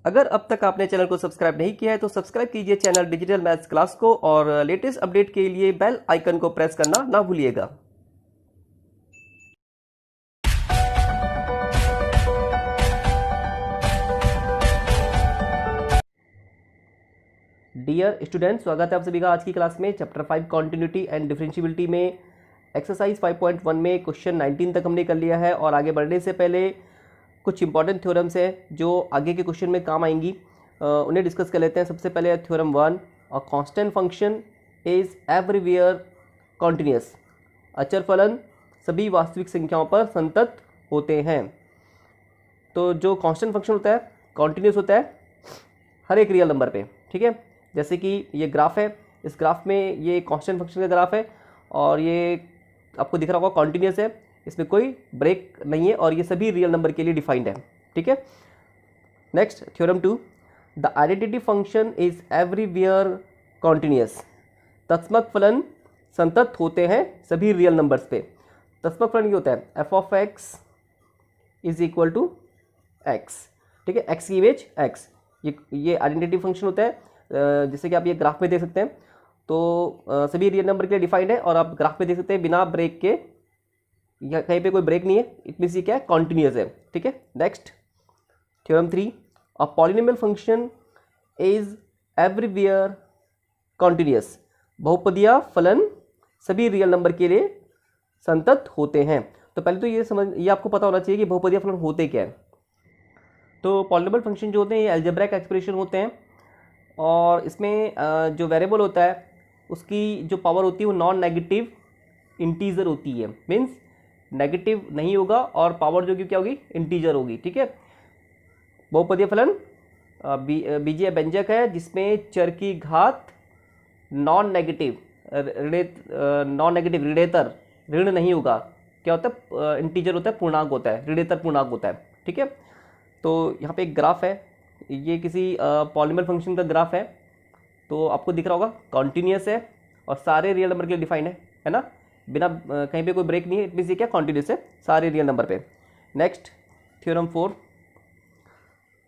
अगर अब तक आपने चैनल को सब्सक्राइब नहीं किया है तो सब्सक्राइब कीजिए चैनल डिजिटल मैथ्स क्लास को और लेटेस्ट अपडेट के लिए बेल आइकन को प्रेस करना ना भूलिएगा। डियर स्टूडेंट्स, स्वागत है आप सभी का आज की क्लास में। चैप्टर 5 कॉन्टिन्यूटी एंड डिफरेंशिएबिलिटी में एक्सरसाइज 5.1 में क्वेश्चन 19 तक हमने कर लिया है। और आगे बढ़ने से पहले कुछ इंपॉर्टेंट थ्योरम्स हैं जो आगे के क्वेश्चन में काम आएंगी, उन्हें डिस्कस कर लेते हैं। सबसे पहले theorem 1, a constant function is everywhere continuous. अचर फलन सभी वास्तविक संख्याओं पर संतत होते हैं। तो जो कांस्टेंट फंक्शन होता है कॉन्टिन्यूअस होता है हर एक रियल नंबर पे, ठीक है। जैसे कि ये ग्राफ है, इस ग्राफ में ये कांस्टेंट फंक्शन का ग्राफ है और ये आपको दिख रहा होगा कॉन्टिन्यूअस है, इसमें कोई ब्रेक नहीं है और ये सभी रियल नंबर के लिए डिफाइंड है, ठीक है। Next theorem 2, the identity function is everywhere continuous. तत्समक फलन संतत होते हैं सभी रियल नंबर्स पे। तत्समक फलन ये होता है f of x is equal to x, ठीक है, एक्स की इमेज एक्स। ये आइडेंटिटी फंक्शन होता है, जैसे कि आप ये ग्राफ में देख सकते हैं। तो सभी रियल नंबर के लिए डिफाइंड है और आप ग्राफ में देख सकते हैं बिना ब्रेक के, या कहीं पे कोई ब्रेक नहीं है, इट मींस ये क्या है, कॉन्टिन्यूअस है, ठीक है। Next theorem 3, a polynomial function is everywhere continuous. बहुपदीय फलन सभी रियल नंबर के लिए संतत होते हैं। तो पहले तो ये आपको पता होना चाहिए कि बहुपदीय फलन होते क्या है। तो पॉलिनोमियल फंक्शन जो होते हैं ये अलजेब्रिक एक्सप्रेशन होते हैं और इसमें जो वेरिएबल होता है उसकी जो पावर होती है वो नॉन नेगेटिव इंटीजर होती है। मीन्स नेगेटिव नहीं होगा और पावर जो क्या होगी, इंटीजर होगी, ठीक है। बहुपदीय फलन बीजीय व्यंजक है जिसमें चर की घात नॉन नेगेटिव ऋणेतर ऋण नहीं होगा। क्या होता है, इंटीजर होता है, पूर्णांक होता है, ऋणेतर पूर्णांक होता है, ठीक है। तो यहाँ पे एक ग्राफ है, ये किसी पॉलिनोमियल फंक्शन का ग्राफ है। तो आपको दिख रहा होगा कॉन्टिन्यूअस है और सारे रियल नंबर के लिए डिफाइन है ना, बिना कहीं पे कोई ब्रेक नहीं है, इट मींस ये क्या, कॉन्टिन्यूअस है सारे रियल नंबर पे। Next theorem 4,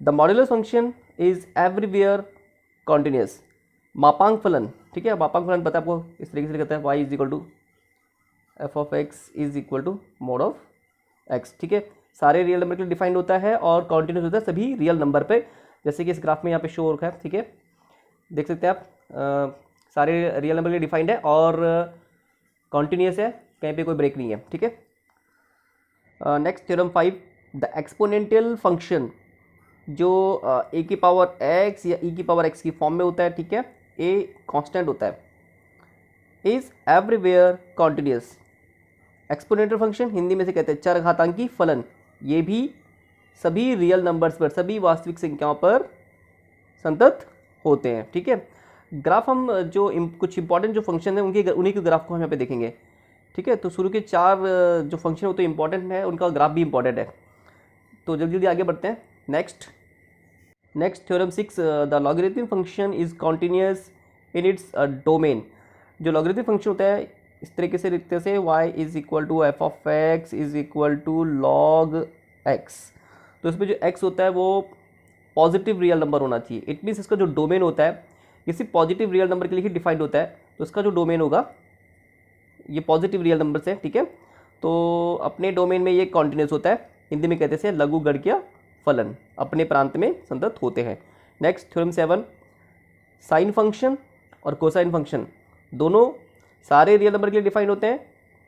the modulus function is everywhere continuous. मापांक फलन, ठीक है, मापांक फलन पता है आपको, इस तरीके से कहता है y is equal to f of x is equal to mod of x, ठीक है। सारे रियल नंबर के लिए डिफाइंड होता है और कॉन्टिन्यूअस होता है सभी रियल नंबर पे, जैसे कि इस ग्राफ में यहाँ पे शो हो रखा है, ठीक है, देख सकते हैं आप। सारे रियल नंबर के लिए डिफाइंड है और कॉन्टिन्यूअस है, कहीं पे कोई ब्रेक नहीं है, ठीक है। Next theorem 5, the exponential function जो ए की पावर एक्स या ई की पावर एक्स की फॉर्म में होता है, ठीक है, ए कांस्टेंट होता है, is everywhere continuous. Exponential function Hindi में से कहते हैं चरघातांकी फलन, ये भी सभी रियल नंबर्स पर, सभी वास्तविक संख्याओं पर संतत होते हैं, ठीक है। ग्राफ हम जो कुछ इंपॉर्टेंट जो फंक्शन है उन्हीं के ग्राफ को हम यहाँ पे देखेंगे, ठीक है। तो शुरू के 4 जो फंक्शन होते हैं इंपॉर्टेंट है, उनका ग्राफ भी इंपॉर्टेंट है। तो जल्दी जल्दी आगे बढ़ते हैं। Next theorem 6, the logarithmic function is continuous in its domain. जो लॉगरिथमिक फंक्शन होता है इस तरीके से लिखते हैं, y is equal to f of x is equal to log x. तो इसमें जो x होता है वो पॉजिटिव रियल नंबर होना चाहिए। इट मीन्स इसका जो डोमेन होता है किसी पॉजिटिव रियल नंबर के लिए ही डिफाइंड होता है, तो इसका जो डोमेन होगा ये पॉजिटिव रियल नंबर से, ठीक है। तो अपने डोमेन में ये कॉन्टिन्यूअस होता है, हिंदी में कहते हैं लघुगणकीय फलन, अपने प्रांत में संतत होते हैं। नेक्स्ट थ्योरम 7, साइन फंक्शन और कोसाइन फंक्शन दोनों सारे रियल नंबर के लिए डिफाइंड होते हैं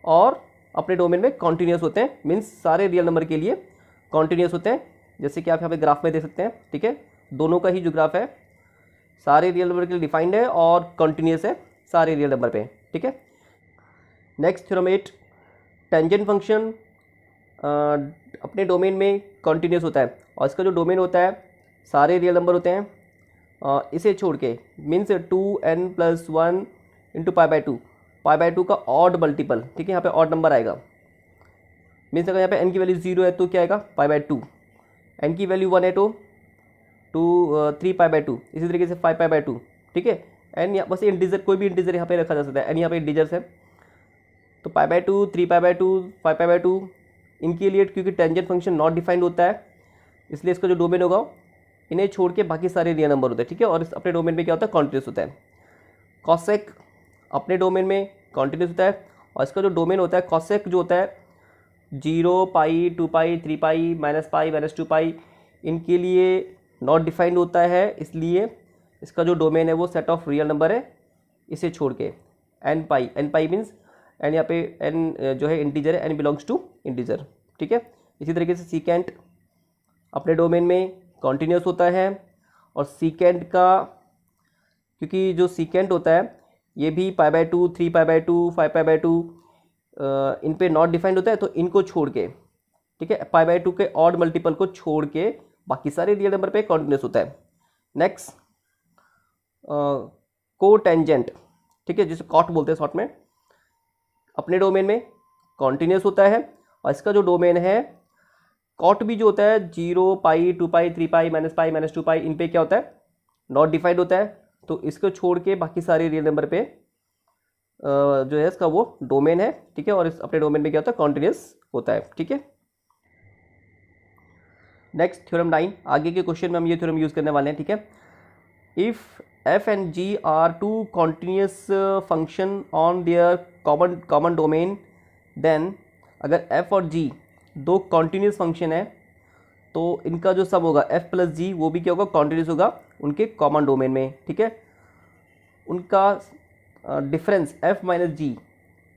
और अपने डोमेन में कॉन्टिन्यूअस होते हैं। मीन्स सारे रियल नंबर के लिए कॉन्टिन्यूअस होते हैं, जैसे कि आप यहाँ पे ग्राफ में देख सकते हैं, ठीक है। दोनों का ही जो ग्राफ है सारे रियल नंबर के लिए डिफाइंड है और कॉन्टिन्यूअस है सारे रियल नंबर पे, ठीक है। नेक्स्ट थ्योरम 8, टेंजेंट फंक्शन अपने डोमेन में कॉन्टिन्यूअस होता है और इसका जो डोमेन होता है सारे रियल नंबर होते हैं, इसे छोड़ के, means 2n+1 into pi by two का ऑड मल्टीपल, ठीक है, यहाँ पे ऑड नंबर आएगा। मीन्स अगर यहाँ पे n की वैल्यू 0 है तो क्या आएगा, पाई/2, n की वैल्यू 1 है तो 3 पाई/2, इसी तरीके से 5 पाई/2, ठीक है। n बस इंटीजर, कोई भी इंटीजर यहाँ पे रखा जा सकता है, n यहाँ पे इंटीजर्स है, तो पाई/2, 3 पाई/2, 5 पाई/2, इनके लिए क्योंकि टेंजेंट फंक्शन नॉट डिफाइंड होता है इसलिए इसका जो डोमेन होगा इन्हें छोड़ के बाकी सारे रियल नंबर होते हैं, ठीक है। और इस अपने डोमेन में क्या होता है, कॉन्टिन्यूस होता है। कॉसेक अपने डोमेन में कॉन्टिन्यूस होता है, और इसका जो डोमेन होता है कॉसेक जो होता है 0 पाई 2 पाई 3 पाई -2 पाई इनके लिए नॉट डिफाइंड होता है, इसलिए इसका जो डोमेन है वो सेट ऑफ रियल नंबर है, इसे छोड़ के। एन पाई मीन्स एन यहाँ पे एन जो है इंटीजर है, एन बिलोंग्स टू इंटीजर, ठीक है। इसी तरीके से सीकेंट अपने डोमेन में कॉन्टिन्यूस होता है, और सीकेंट का क्योंकि जो सीकेंट होता है ये भी π/2 3π/2 5π/2 इन पे नॉट डिफाइंड होता है, तो इनको छोड़ के, ठीक है, π/2 के ऑड मल्टीपल को छोड़ के बाकी सारे रियल नंबर पे कॉन्टिन्यूस होता है। नेक्स्ट कोटेंजेंट, ठीक है, जिसे कॉट बोलते हैं शॉर्ट में, अपने डोमेन में कॉन्टिन्यूस होता है, और इसका जो डोमेन है कॉट भी जो होता है 0 पाई 2 पाई 3 पाई -2 पाई इन पे क्या होता है, नॉट डिफाइंड होता है, तो इसको छोड़ के बाकी सारे रियल नंबर पे जो है इसका वो डोमेन है, ठीक है। और इस अपने डोमेन में क्या होता है, कॉन्टिन्यूस होता है, ठीक है। नेक्स्ट थ्योरम 9, आगे के क्वेश्चन में हम ये थ्योरम यूज करने वाले हैं, ठीक है। If f and g are two continuous function on their common domain, then अगर f और g दो कॉन्टिन्यूस फंक्शन है तो इनका जो सम होगा f प्लस जी वो भी क्या होगा, कॉन्टिन्यूस होगा उनके कॉमन डोमेन में, ठीक है। उनका डिफरेंस f माइनस जी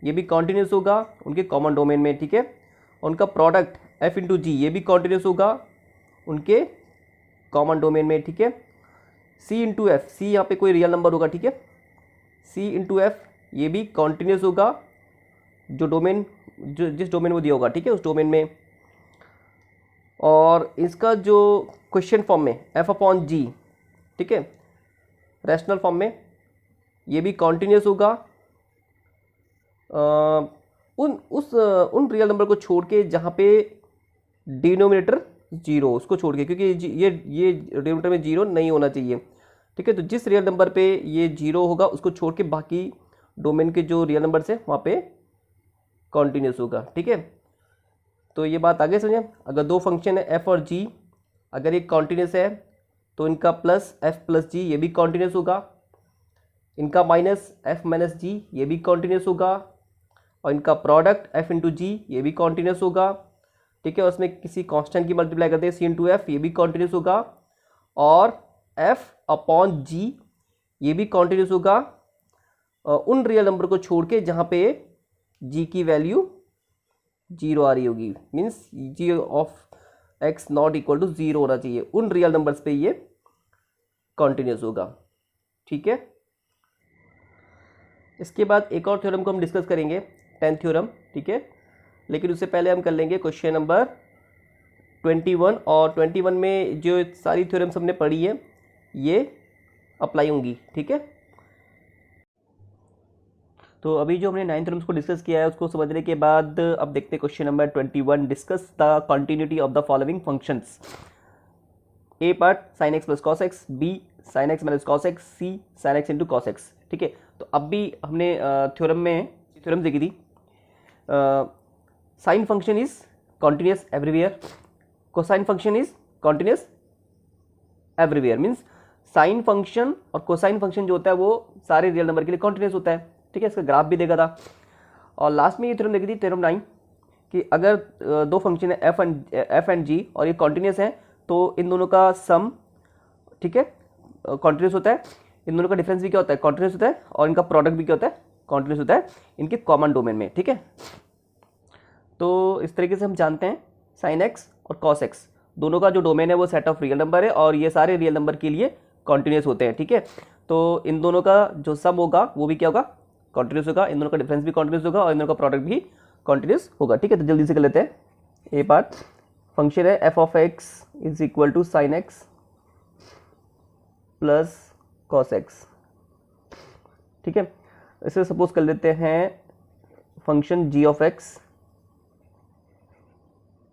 ये भी कॉन्टिन्यूस होगा उनके कॉमन डोमेन में, ठीक है। उनका प्रोडक्ट f इंटू जी ये भी कॉन्टिन्यूस होगा उनके कॉमन डोमेन में, ठीक है। c इंटू एफ, सी यहाँ पे कोई रियल नंबर होगा, ठीक है। c इंटू एफ ये भी कॉन्टिन्यूस होगा जो डोमेन जो जिस डोमेन में दिया होगा, ठीक है, उस डोमेन में। और इसका जो क्वेश्चन फॉर्म में f/g, ठीक है, रैशनल फॉर्म में ये भी कॉन्टिन्यूस होगा उन रियल नंबर को छोड़ के जहाँ पे डिनोमिनेटर 0 उसको छोड़ के, क्योंकि ये डिनोमिनेटर में 0 नहीं होना चाहिए, ठीक है। तो जिस रियल नंबर पे ये 0 होगा उसको छोड़ के बाकी डोमेन के जो रियल नंबर है वहाँ पे कॉन्टिन्यूस होगा, ठीक है। तो ये बात आगे समझें। अगर दो फंक्शन है f और g, अगर एक कॉन्टिन्यूस है तो इनका प्लस f प्लस जी ये भी कॉन्टिन्यूस होगा, इनका माइनस f माइनस जी ये भी कॉन्टिन्यूस होगा, और इनका प्रोडक्ट f इंटू जी ये भी कॉन्टिन्यूस होगा, ठीक है। और उसमें किसी कांस्टेंट की मल्टीप्लाई करते हैं c इंटू एफ ये भी कॉन्टिन्यूस होगा, और f अपॉन जी ये भी कॉन्टिन्यूस होगा उन रियल नंबर को छोड़ के जहाँ पे g की वैल्यू 0 आ रही होगी, means g of x not equal to 0 होना चाहिए, उन रियल नंबर्स पे ये कॉन्टिन्यूस होगा, ठीक है। इसके बाद एक और थ्योरम को हम डिस्कस करेंगे, 10th थ्योरम, ठीक है। लेकिन उससे पहले हम कर लेंगे क्वेश्चन नंबर 21, और 21 में जो सारी थ्योरम्स हमने पढ़ी है ये अप्लाई होंगी, ठीक है। तो अभी जो हमने 9 थ्योरम्स को डिस्कस किया है उसको समझने के बाद अब देखते हैं question number 21, discuss the continuity of the following functions. A part sine x plus cos x, B sine x minus cos x, C sine x into cos x, ठीक है। तो अब भी हमने थ्योरम देखी थी, sine function is continuous everywhere, cosine function is continuous everywhere, means sine function और cosine function जो होता है वो सारे रियल नंबर के लिए कॉन्टिन्यूस होता है, ठीक है। इसका ग्राफ भी देखा था। और लास्ट में ये थ्योरम देखी थी, थ्योरम 9, कि अगर दो फंक्शन है एफ एंड जी और ये कॉन्टिन्यूस है तो इन दोनों का सम, ठीक है, कॉन्टिन्यूस होता है, इन दोनों का डिफरेंस भी क्या होता है, कॉन्टिन्यूस होता है, और इनका प्रोडक्ट भी क्या होता है, कॉन्टिन्यूस होता है इनके कॉमन डोमेन में, ठीक है। तो इस तरीके से हम जानते हैं साइन एक्स और कॉस एक्स दोनों का जो डोमेन है वो सेट ऑफ रियल नंबर है, और ये सारे रियल नंबर के लिए कॉन्टिन्यूस होते हैं, ठीक है। तो इन दोनों का जो सम होगा वो भी क्या होगा, कॉन्टिन्यूस होगा, इन दोनों का डिफरेंस भी कॉन्टिन्यूस होगा, और इन दोनों का प्रोडक्ट भी कॉन्टिन्यूस होगा, ठीक है। तो जल्दी से कर लेते हैं। ए पार्ट फंक्शन है f of x is equal to sine x plus cos x, ठीक है। इसे सपोज कर लेते हैं function g of x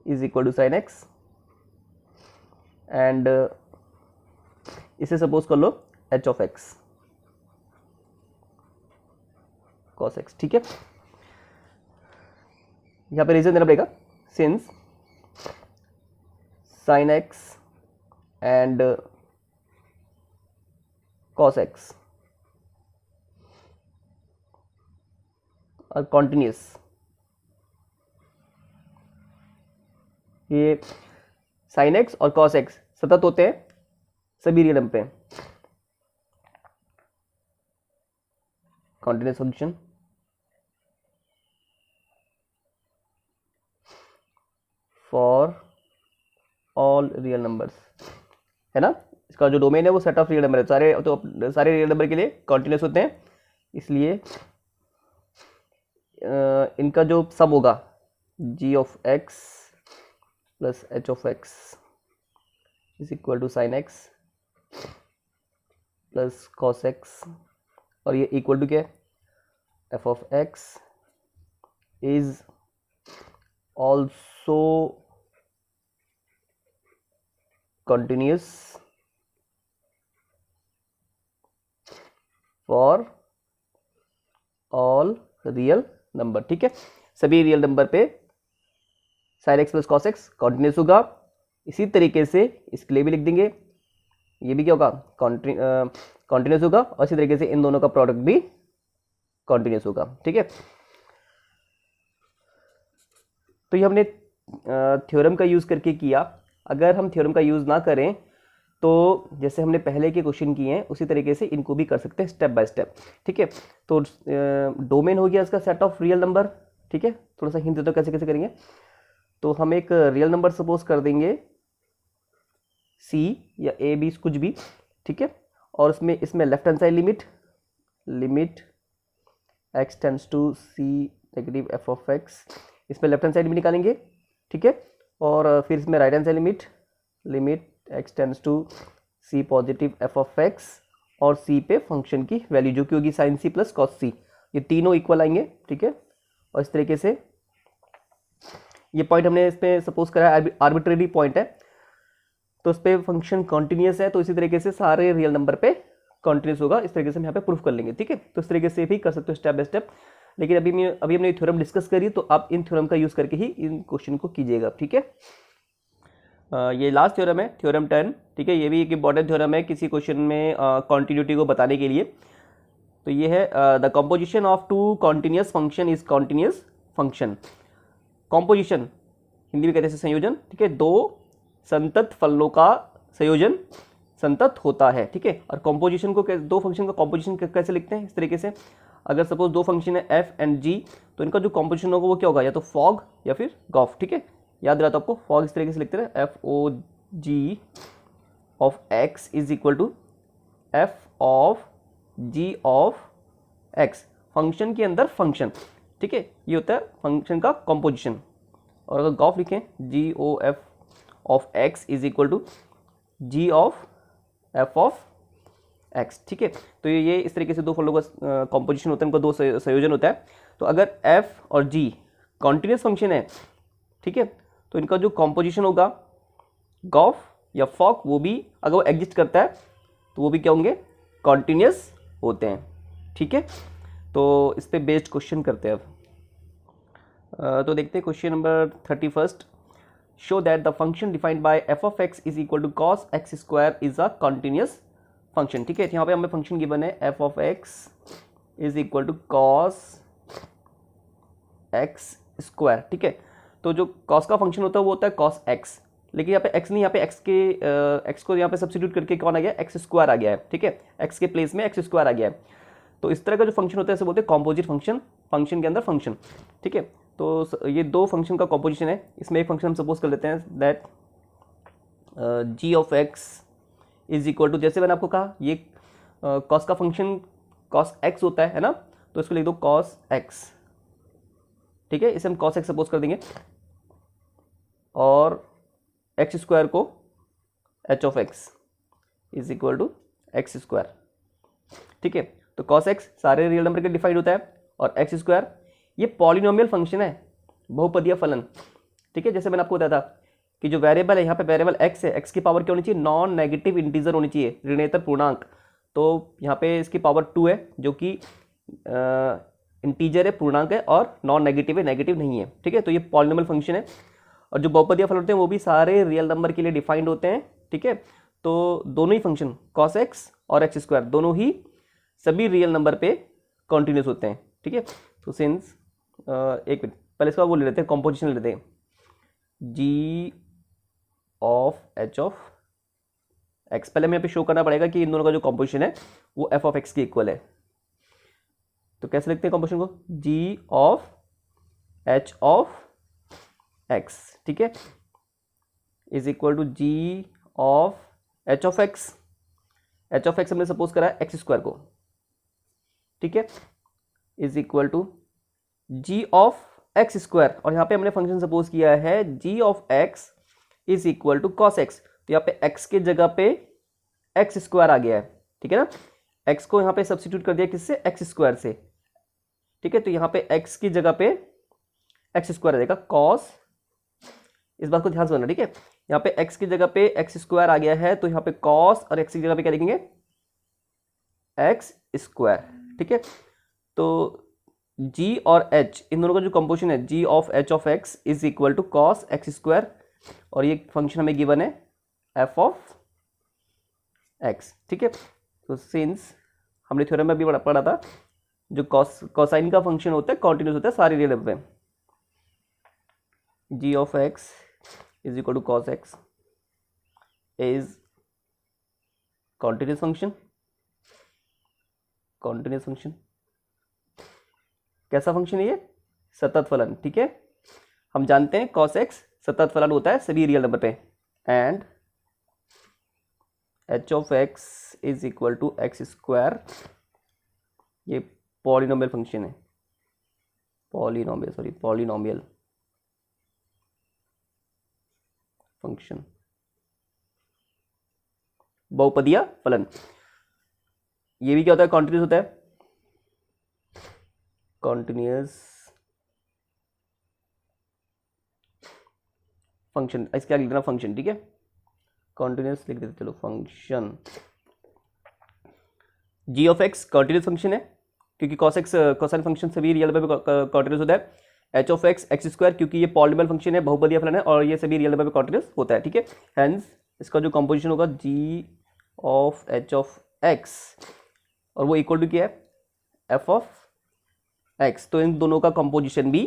is equal to sine x, and इसे सपोज कर लो h of x cos x, ठीक है। यहां पे रीजन देना पड़ेगा, since sine x and cos x और कॉन्टिन्यूस, ये sin x और cos x सतत होते हैं सभी रियल नंबर पे। Continuous function for all real numbers, है ना। इसका जो डोमेन है वो सेट ऑफ रियल नंबर है, सारे रियल नंबर के लिए कॉन्टिन्यूस होते हैं, इसलिए इनका जो सम होगा g of x plus h of x is equal to sine x plus cos x, और ये इक्वल टू क्या है, f of x is also continuous for all real number. ठीक है, सभी रियल नंबर पे sin x plus cos x continuous होगा। इसी तरीके से इसके लिए भी लिख देंगे, ये भी क्या होगा, कॉन्टिन्यूस होगा, और इसी तरीके से इन दोनों का प्रोडक्ट भी कॉन्टिन्यूस होगा। ठीक है, तो ये हमने थ्योरम का यूज करके किया। अगर हम थ्योरम का यूज ना करें तो जैसे हमने पहले के क्वेश्चन किए हैं उसी तरीके से इनको भी कर सकते हैं स्टेप बाय स्टेप। ठीक है, तो डोमेन हो गया इसका सेट ऑफ रियल नंबर। ठीक है, थोड़ा सा हिंट देता हूँ कैसे कैसे करेंगे। तो हम एक रियल नंबर सपोज कर देंगे c या a b कुछ भी। ठीक है, और इसमें left hand side limit x tends to c negative f of x, इसमें लेफ्ट हैंड साइड भी निकालेंगे। ठीक है, और फिर इसमें right hand side limit x tends to c positive f of x, और c पे फंक्शन की वैल्यू जो कि होगी sin c plus cos c, ये तीनों इक्वल आएंगे। ठीक है, और इस तरीके से ये पॉइंट हमने इस पे सपोज करा है आर्बिट्रेरी पॉइंट है, तो इस पे फंक्शन कॉन्टिन्यूस है, तो इसी तरीके से सारे रियल नंबर पे कॉन्टिन्यूस होगा। इस तरीके से हम यहाँ पे प्रूफ कर लेंगे। ठीक है, तो इस तरीके से भी कर सकते हो स्टेप बाय स्टेप, लेकिन अभी हमने थ्योरम डिस्कस करी, तो आप इन थ्योरम का यूज करके ही इन क्वेश्चन को कीजिएगा। ठीक है, ये लास्ट थ्योरम है, थ्योरम 10। ठीक है, ये भी एक इंपॉर्टेंट थ्योरम है किसी क्वेश्चन में कॉन्टिन्यूटी को बताने के लिए। तो ये है the composition of two continuous function is continuous function. Composition Hindi में कहते हैं संयोजन। ठीक है, दो संतत फलनों का संयोजन संतत होता है। ठीक है, और कॉम्पोजिशन को दो फंक्शन का कॉम्पोजिशन कैसे लिखते हैं, इस तरीके से अगर सपोज दो फंक्शन है f एंड g, तो इनका जो कॉम्पोजिशन होगा वो क्या होगा, या तो फॉग या फिर गॉफ। ठीक है, याद रहा तो आपको फॉग इस तरीके से लिखते हैं, f o g of x is equal to f of g of x, function के अंदर फंक्शन। ठीक है, ये होता है फंक्शन का कॉम्पोजिशन। और अगर गॉफ लिखें g o f of x is equal to g of f of x। ठीक है, तो ये इस तरीके से दो फलों का कॉम्पोजिशन होता है, इनका दो संयोजन होता है। तो अगर f और g कॉन्टिन्यूस फंक्शन है, ठीक है, तो इनका जो कॉम्पोजिशन होगा गॉफ या फॉक, वो भी अगर वो एग्जिस्ट करता है तो वो भी क्या होंगे, कॉन्टिन्यूस होते हैं। ठीक है, तो इस पे बेस्ड क्वेश्चन करते हैं अब। तो देखते हैं question number 31। Show that the function defined by f of x is equal to cos x square is a continuous function. ठीक है, यहाँ पे हमें फंक्शन गिवन है f of x is equal to cos x square. ठीक है, तो जो cos का फंक्शन होता है वो होता है cos x, लेकिन यहाँ पे x नहीं, यहाँ पे x को यहाँ पे सब्स्टिट्यूट करके कौन आ गया, x स्क्वायर आ गया है। ठीक है, x के प्लेस में x स्क्वायर आ गया है। तो इस तरह का जो फंक्शन होता है इसे बोलते हैं कॉम्पोजिट फंक्शन, फंक्शन के अंदर फंक्शन। ठीक है, तो ये दो फंक्शन का कॉम्पोजिशन है। इसमें एक फंक्शन हम सपोज कर लेते हैं that g of x is equal to, जैसे मैंने आपको कहा ये cos का फंक्शन cos x होता है ना, तो इसको लिख दो cos x। ठीक है, इसे हम cos x सपोज कर देंगे, और x स्क्वायर को h of x is equal to x square. ठीक है, तो cos x सारे रियल नंबर के डिफाइंड होता है, और x स्क्वायर ये पॉलिनोमियल फंक्शन है, बहुपदीय फलन। ठीक है, जैसे मैंने आपको बताया था कि जो वेरिएबल है, यहाँ पे वेरिएबल x है, x की पावर क्या होनी चाहिए, नॉन नेगेटिव इंटीजर होनी चाहिए, ऋणेतर पूर्णांक। तो यहाँ पे इसकी पावर 2 है, जो कि इंटीजर है, पूर्णांक है, और नॉन नेगेटिव है, नेगेटिव नहीं है। ठीक है, तो ये पॉलिनोमियल फंक्शन है, और जो बहुपदीय फलन होते हैं वो भी सारे रियल नंबर के लिए डिफाइंड होते हैं। ठीक है, तो दोनों ही फंक्शन cos x और एक्स स्क्वायर दोनों ही सभी रियल नंबर पे कॉन्टिन्यूस होते हैं, ठीक है। तो सिंस एक मिनट पहले इसका वो ले लेते हैं, कॉम्पोजिशन ले लेते हैं, g of h of x। पहले हमें यहाँ पे शो करना पड़ेगा कि इन दोनों का जो कॉम्पोजिशन है वो f ऑफ x के इक्वल है। तो कैसे लिखते हैं कॉम्पोजिशन को, g of h of x, ठीक है, is equal to g of h of x। h of x हमने सपोज करा है एक्स स्क्वायर को, ठीक है, is equal to g of x square, और यहाँ पे हमने फंक्शन सपोज किया है g of x is equal to cos x। तो यहाँ पे x के जगह पे एक्स स्क्वायर आ गया है, ठीक है ना, x को यहाँ पे सब्स्टिट्यूट कर दिया किससे, एक्स स्क्वायर से, ठीक है। तो यहाँ पे x की जगह पे एक्स स्क्वायर आ जाएगा cos, इस बात को ध्यान से समझना, ठीक है। यहाँ पे x की जगह पे एक्स स्क्वायर आ गया है, तो यहाँ पे cos और x की जगह पे क्या लिखेंगे, एक्स स्क्वायर, ठीक है। तो g और h इन दोनों का जो कंपोजिशन है g of h of x is equal to cos x square, और ये फंक्शन हमें गिवन है f ऑफ x, ठीक है। तो सिंस हमने थ्योरम में भी पढ़ा था जो कोसाइन का फंक्शन होता है कॉन्टिन्यूस होता है सारी रियल नंबर पे, g of x is equal to cos x is continuous function. Continuous function कैसा फंक्शन है ये, सतत फलन, ठीक है। हम जानते हैं cos x सतत फलन होता है सभी रियल नंबर पे, and h of x is equal to x square, ये पॉलिनोमियल फंक्शन है, पॉलिनोमियल फंक्शन, बहुपदीय फलन। ये भी क्या होता है, कॉन्टिन्यूस होता है, कॉन्टिन्यूस फंक्शन, इसके आगे लिख देना फंक्शन, ठीक है, कॉन्टिन्यूस लिख देते चलो function. g of x continuous function है क्योंकि cos x कोसाइन फंक्शन सभी रियल नंबर पे कॉन्टिन्यूस होता है। h of x x square क्योंकि ये पॉलिनोमियल फंक्शन है, बहुपदीय फलन है, और ये सभी रियल नंबर पे कॉन्टिन्यूस होता है, ठीक है। हेंस इसका जो कंपोजिशन होगा g of h of x, और वो इक्वल टू क्या है, f ऑफ x। तो इन दोनों का कंपोजिशन भी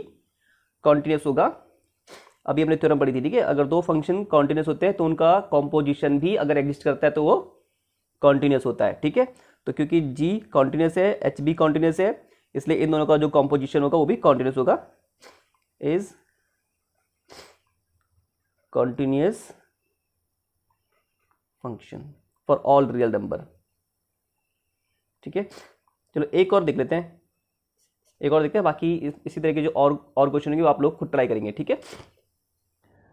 कॉन्टिन्यूस होगा। अभी हमने थ्योरम पढ़ी थी, ठीक है, अगर दो फंक्शन कॉन्टिन्यूस होते हैं तो उनका कंपोजिशन भी अगर एग्जिस्ट करता है तो वो कॉन्टिन्यूस होता है, ठीक है। तो क्योंकि g कॉन्टिन्यूस है, h भी कॉन्टिन्यूस है, इसलिए इन दोनों का जो कंपोजिशन होगा वो भी कॉन्टिन्यूस होगा, is continuous function for all real number, ठीक है। चलो एक और देख लेते हैं, बाकी इसी तरह के जो और क्वेश्चन होंगे वो आप लोग खुद ट्राई करेंगे, ठीक है।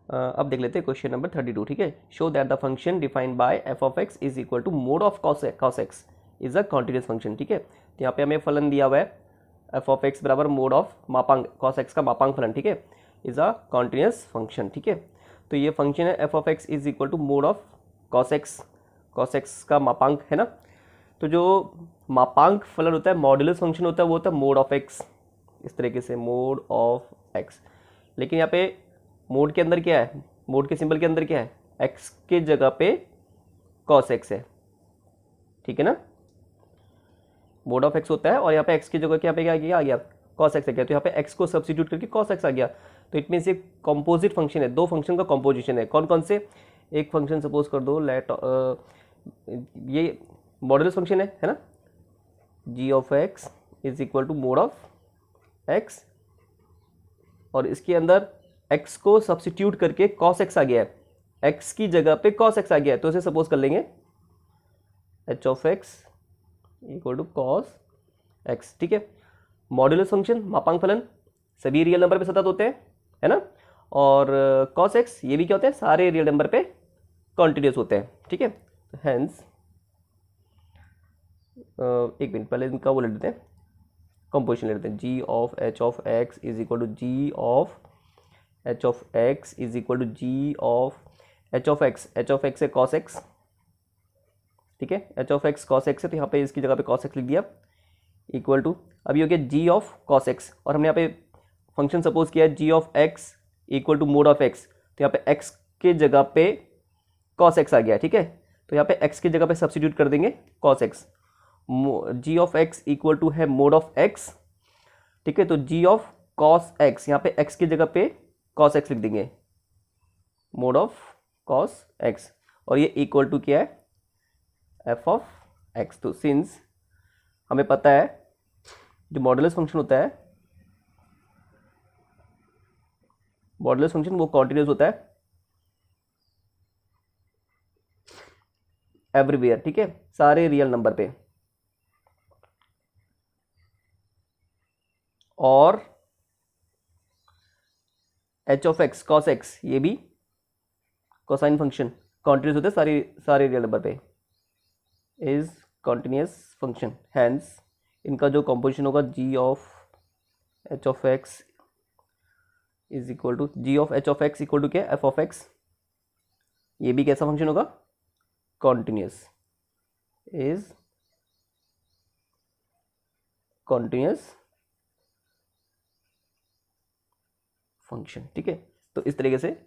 अब देख लेते हैं क्वेश्चन नंबर 32, ठीक है। Show that the function defined by f of x is equal to mod of cos x is a continuous function, ठीक है। तो यहाँ पे हमें फलन दिया हुआ है f ऑफ x बराबर मोड ऑफ मापांक cos x का मापांक फलन, ठीक है, इज अ कॉन्टिन्यूस फंक्शन, ठीक है। तो ये फंक्शन है f of x is equal to mod of cos x का मापांक है ना। तो जो मापांक फलन होता है, मॉड्यूलस फंक्शन होता है, वो होता है मोड ऑफ x, इस तरीके से मोड ऑफ x। लेकिन यहाँ पे मोड के अंदर क्या है, मोड के सिंबल के अंदर क्या है, x के जगह पे cos x है, ठीक है ना, मोड ऑफ x होता है, और यहाँ पे x की जगह क्या पे क्या आ गया cos x आ गया। तो यहाँ पे x को सब्स्टिट्यूट करके cos x आ गया। तो इट मीन्स ये कंपोजिट फंक्शन है, दो फंक्शन का कंपोजिशन है। कौन कौन से, एक फंक्शन सपोज कर दो लेट ये मॉड्यूलस फंक्शन है ना, g of x is equal to mod of x, और इसके अंदर x को सब्स्टिट्यूट करके cos x आ गया है, x की जगह पे cos x आ गया है। तो इसे सपोज कर लेंगे h of x equal to cos x, ठीक है। मॉड्यूलस फंक्शन मापांक फलन सभी रियल नंबर पे सतत होते हैं, है ना, और cos x ये भी क्या होते हैं, सारे रियल नंबर पे कॉन्टिन्यूस होते हैं, ठीक है। हेंस एक मिनट पहले इनका वो ले लेते हैं, कंपोजिशन ले लेते हैं, g of h of x is equal to g of h of x is equal to g of h of x है cos x, ठीक है, h of x cos x है, तो यहाँ पे इसकी जगह पे cos x लिख दिया, इक्वल टू अभी हो गया g ऑफ cos x, और हमने यहाँ पे फंक्शन सपोज किया है g of x equal to mod of x, तो यहाँ पे x के जगह पे cos x आ गया, ठीक है। तो यहाँ पे x की जगह पे सब्स्टिट्यूट कर देंगे cos x, g of x equal to है मोड ऑफ x, ठीक है। तो g ऑफ cos x, यहाँ पे x की जगह पे cos x लिख देंगे, मोड ऑफ cos x, और ये इक्वल टू क्या है f ऑफ x। तो सिंस हमें पता है जो मॉडुलस फंक्शन होता है, मॉडुलस फंक्शन वो कॉन्टिन्यूस होता है एवरीवेयर, ठीक है, सारे रियल नंबर पे। और h of x cos x ये भी कोसाइन फंक्शन कॉन्टिन्यूस होते हैं सारे रियल नंबर पे, इज कॉन्टिन्यूस फंक्शन। हैंस इनका जो कॉम्पोजिशन होगा g of h of x is equal to g of h of x equal to क्या, f ऑफ x। ये भी कैसा फंक्शन होगा, कॉन्टिन्यूस, इज कॉन्टिन्यूस फंक्शन, ठीक है। तो इस तरीके से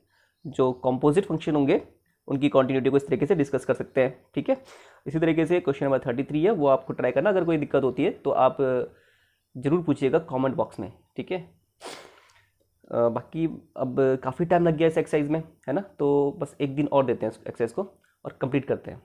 जो कॉम्पोजिट फंक्शन होंगे उनकी कॉन्टिन्यूटी को इस तरीके से डिस्कस कर सकते हैं, ठीक है। इसी तरीके से क्वेश्चन नंबर 33 है, वो आपको ट्राई करना, अगर कोई दिक्कत होती है तो आप ज़रूर पूछिएगा कमेंट बॉक्स में, ठीक है। बाकी अब काफ़ी टाइम लग गया इस एक्सरसाइज में, है ना, तो बस एक दिन और देते हैं इस एक्सरसाइज को और कंप्लीट करते हैं।